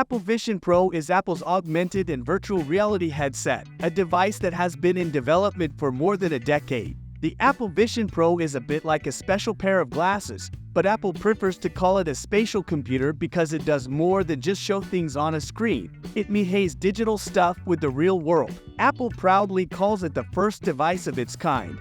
Apple Vision Pro is Apple's augmented and virtual reality headset, a device that has been in development for more than a decade. The Apple Vision Pro is a bit like a special pair of glasses, but Apple prefers to call it a spatial computer because it does more than just show things on a screen. It meets digital stuff with the real world. Apple proudly calls it the first device of its kind.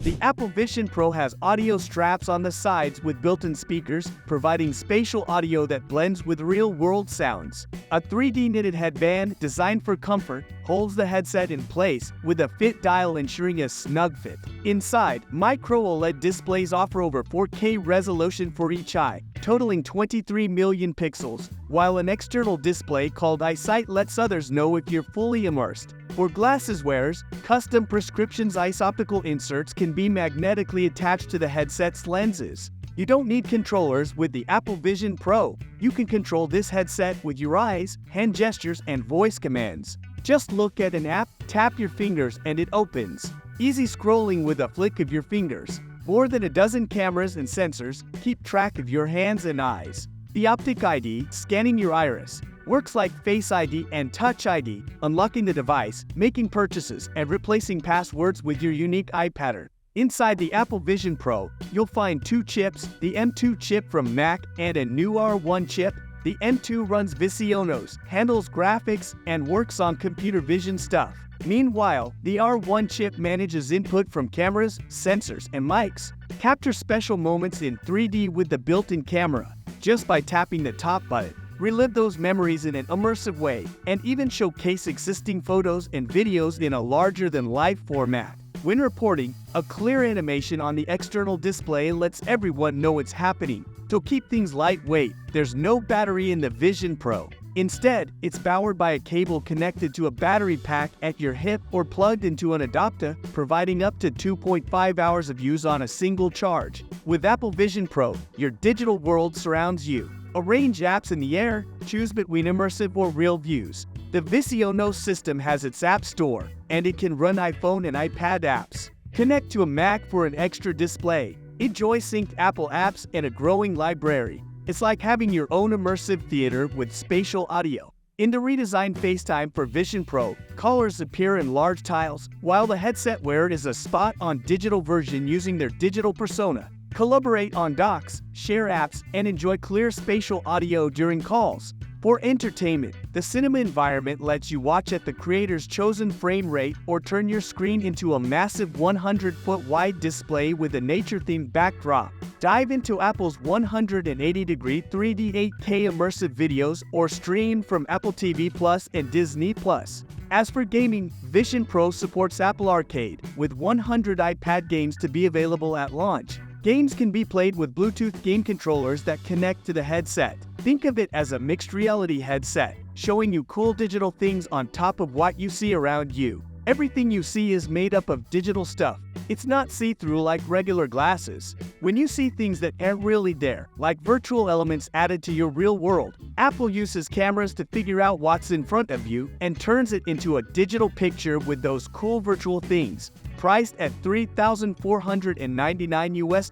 The Apple Vision Pro has audio straps on the sides with built-in speakers, providing spatial audio that blends with real-world sounds. A 3D knitted headband designed for comfort holds the headset in place, with a fit dial ensuring a snug fit. Inside, micro OLED displays offer over 4K resolution for each eye, totaling 23 million pixels, while an external display called EyeSight lets others know if you're fully immersed. For glasses wearers, custom prescription eyes optical inserts can be magnetically attached to the headset's lenses. You don't need controllers with the Apple Vision Pro. You can control this headset with your eyes, hand gestures, and voice commands. Just look at an app, tap your fingers, and it opens. Easy scrolling with a flick of your fingers. More than a dozen cameras and sensors keep track of your hands and eyes. The Optic ID, scanning your iris, works like Face ID and Touch ID, unlocking the device, making purchases, and replacing passwords with your unique eye pattern. Inside the Apple Vision Pro, you'll find two chips, the M2 chip from Mac and a new R1 chip. The M2 runs Visionos, handles graphics, and works on computer vision stuff. Meanwhile, the R1 chip manages input from cameras, sensors, and mics. Capture special moments in 3D with the built-in camera, just by tapping the top button. Relive those memories in an immersive way, and even showcase existing photos and videos in a larger-than-life format. When reporting, a clear animation on the external display lets everyone know it's happening. To keep things lightweight, there's no battery in the Vision Pro. Instead, it's powered by a cable connected to a battery pack at your hip or plugged into an adapter, providing up to 2.5 hours of use on a single charge. With Apple Vision Pro, your digital world surrounds you. Arrange apps in the air, choose between immersive or real views. The Visionos system has its app store, and it can run iPhone and iPad apps. Connect to a Mac for an extra display. Enjoy synced Apple apps and a growing library. It's like having your own immersive theater with spatial audio. In the redesigned FaceTime for Vision Pro, callers appear in large tiles, while the headset wearer is a spot-on digital version using their digital persona. Collaborate on docs, share apps, and enjoy clear spatial audio during calls. For entertainment, the cinema environment lets you watch at the creator's chosen frame rate or turn your screen into a massive 100-foot wide display with a nature-themed backdrop. Dive into Apple's 180-degree 3D 8K immersive videos or stream from Apple TV Plus and Disney Plus. As for gaming, Vision Pro supports Apple Arcade, with 100 iPad games to be available at launch. Games can be played with Bluetooth game controllers that connect to the headset. Think of it as a mixed reality headset, showing you cool digital things on top of what you see around you. Everything you see is made up of digital stuff. It's not see-through like regular glasses. When you see things that aren't really there, like virtual elements added to your real world, Apple uses cameras to figure out what's in front of you and turns it into a digital picture with those cool virtual things. Priced at $3,499 US,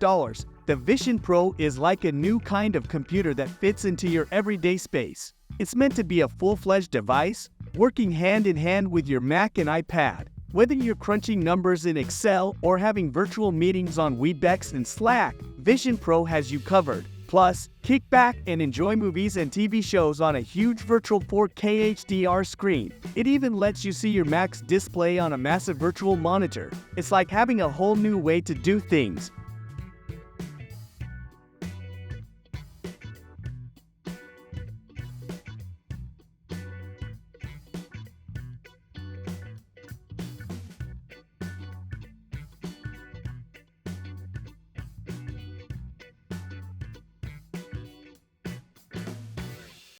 the Vision Pro is like a new kind of computer that fits into your everyday space. It's meant to be a full-fledged device, working hand-in-hand with your Mac and iPad. Whether you're crunching numbers in Excel or having virtual meetings on Webex and Slack, Vision Pro has you covered. Plus, kick back and enjoy movies and TV shows on a huge virtual 4K HDR screen. It even lets you see your Mac's display on a massive virtual monitor. It's like having a whole new way to do things.